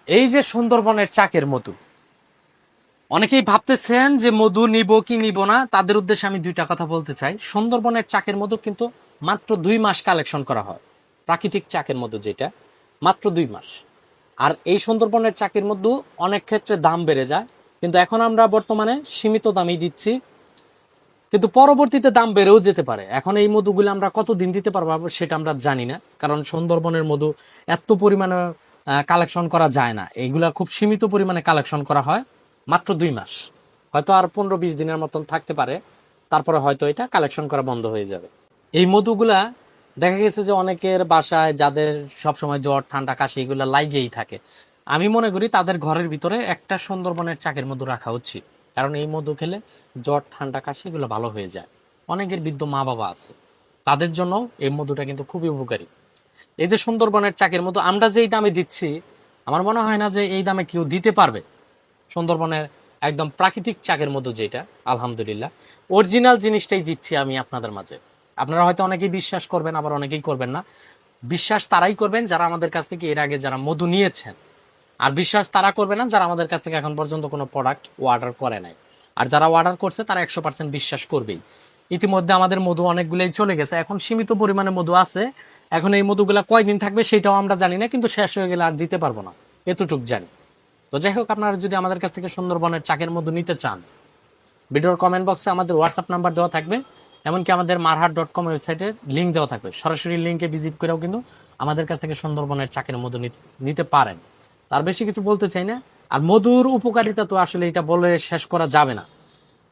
এই যে সুন্দরবনের চাকের মধু, অনেকেই ভাবতেছেন যে মধু নিব কি নিব না। তাদের উদ্দেশ্যে আমি দুইটা কথা বলতে চাই। সুন্দরবনের চাকের মধু কিন্তু মাত্র 2 মাস কালেকশন করা হয়। প্রাকৃতিক চাকের মধু যেটা, মাত্র 2 মাস। আর এই সুন্দরবনের চাকের মধু অনেক ক্ষেত্রে দাম বেড়ে যায়, কিন্তু এখন আমরা বর্তমানে সীমিত দামেই দিচ্ছি, কিন্তু পরবর্তীতে দাম বেড়েও যেতে পারে। এখন এই মধুগুলো আমরা কতদিন দিতে পারবো সেটা আমরা জানি না, কারণ সুন্দরবনের মধু এত পরিমাণে কালেকশন করা যায় না। এইগুলা খুব সীমিত পরিমাণে কালেকশন করা হয়, মাত্র 2 মাস। হয়তো আর 15-20 দিনের মতন থাকতে পারে, তারপরে হয়তো এটা কালেকশন করা বন্ধ হয়ে যাবে। এই মধুগুলা দেখা গেছে যে অনেকের বাসায় যাদের সবসময় জ্বর ঠান্ডা কাশি এগুলা লাইগেই থাকে, আমি মনে করি তাদের ঘরের ভিতরে একটা সুন্দরবনের চাকের মধু রাখা উচিত। কারণ এই মধু খেলে জ্বর ঠান্ডা কাশি এগুলো ভালো হয়ে যায়। অনেকের বৃদ্ধ মা বাবা আছে, তাদের জন্য এই মধুটা কিন্তু খুবই উপকারী। এই যে সুন্দরবনের চাকের মধু আমরা যেই দামে দিচ্ছি, আমার মনে হয় না যে এই দামে কেউ দিতে পারবে। সুন্দরবনের একদম প্রাকৃতিক চাকের মধু যেটা, আলহামদুলিল্লাহ অরিজিনাল জিনিসটাই দিচ্ছি আমি আপনাদের মাঝে। আপনারা হয়তো অনেকেই বিশ্বাস করবেন, আবার অনেকেই করবেন না। বিশ্বাস তারাই করবেন যারা আমাদের কাছ থেকে এর আগে যারা মধু নিয়েছেন, আর বিশ্বাস তারা করবে না যারা আমাদের কাছ থেকে এখন পর্যন্ত কোনো প্রোডাক্ট অর্ডার করে নাই। আর যারা অর্ডার করছে তারা 100% বিশ্বাস করবেই। ইতিমধ্যে আমাদের মধু অনেকগুলোই চলে গেছে, এখন সীমিত পরিমাণে মধু আছে। এখন এই মধুগুলা কয়দিন থাকবে সেটাও আমরা জানি না, কিন্তু শেষ হয়ে গেলে আর দিতে পারবো না, এতটুক জানি। তো যাই হোক, আপনারা যদি আমাদের কাছ থেকে সুন্দরবনের চাকের মধু নিতে চান, ভিডিওর কমেন্ট বক্সে আমাদের হোয়াটসঅ্যাপ নাম্বার দেওয়া থাকবে, এমনকি আমাদের marhat.com ওয়েবসাইটের লিঙ্ক দেওয়া থাকবে। সরাসরি লিঙ্কে ভিজিট করেও কিন্তু আমাদের কাছ থেকে সুন্দরবনের চাকের মধু নিতে পারেন। তার বেশি কিছু বলতে চাই না। আর মধুর উপকারিতা তো আসলে এটা বলে শেষ করা যাবে না।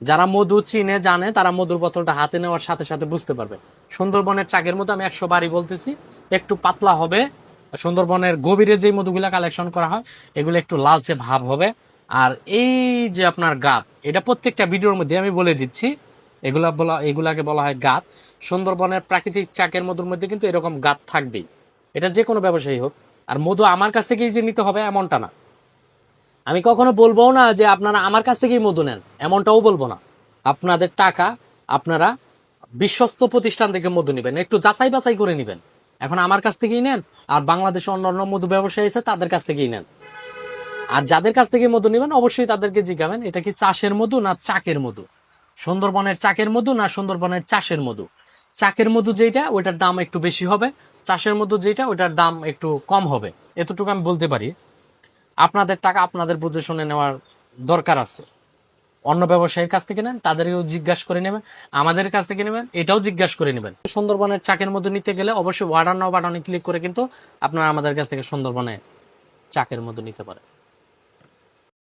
যারা মধু চিনে জানে তারা মধুর বোতলটা হাতে নেওয়ার সাথে সাথে বুঝতে পারবে। সুন্দরবনের চাকের মতো আমি 100 বারই বলতেছি, একটু পাতলা হবে। সুন্দরবনের গভীরে যে মধুগুলা কালেকশন করা হয় এগুলো একটু লালচে ভাব হবে। আর এই যে আপনার গাত, এটা প্রত্যেকটা ভিডিওর মধ্যে আমি বলে দিচ্ছি, এগুলাকে বলা হয় গাত। সুন্দরবনের প্রাকৃতিক চাকের মধুর মধ্যে কিন্তু এরকম গাত থাকবেই। এটা যে কোনো ব্যবসায়ী হোক। আর মধু আমার কাছ থেকেই যে নিতে হবে এমনটা না। আমি কখনো বলবো না যে আপনারা আমার কাছ থেকেই মধু নেন, এমনটাও বলবো না। আপনাদের টাকা, আপনারা বিশ্বস্ত প্রতিষ্ঠান থেকে মধু নেবেন, একটু যাচাই বাছাই করে নেবেন। এখন আমার কাছ থেকেই নেন, আর বাংলাদেশে অন্যান্য মধু ব্যবসায়ী আছে তাদের কাছ থেকেই নেন। আর যাদের কাছ থেকে মধু নেবেন অবশ্যই তাদেরকে জিজ্ঞাবেন এটা কি চাষের মধু না চাকের মধু, সুন্দরবনের চাকের মধু না সুন্দরবনের চাষের মধু। চাকের মধু যেটা ওইটার দাম একটু বেশি হবে, চাষের মধু যেটা ওইটার দাম একটু কম হবে, এতটুকু আমি বলতে পারি। আপনাদের টাকা আপনাদের বুঝে শুনে নেওয়ার দরকার আছে। অন্য ব্যবসায়ীর কাছ থেকে নেন, তাদেরকেও জিজ্ঞাসা করে নেবেন। আমাদের কাছ থেকে নেবেন, এটাও জিজ্ঞাসা করে নেবেন। সুন্দরবনের চাকের মধ্যে নিতে গেলে অবশ্যই অর্ডার নাও বাটনে ক্লিক করে কিন্তু আপনারা আমাদের কাছ থেকে সুন্দরবনে চাকের মধ্যে নিতে পারেন।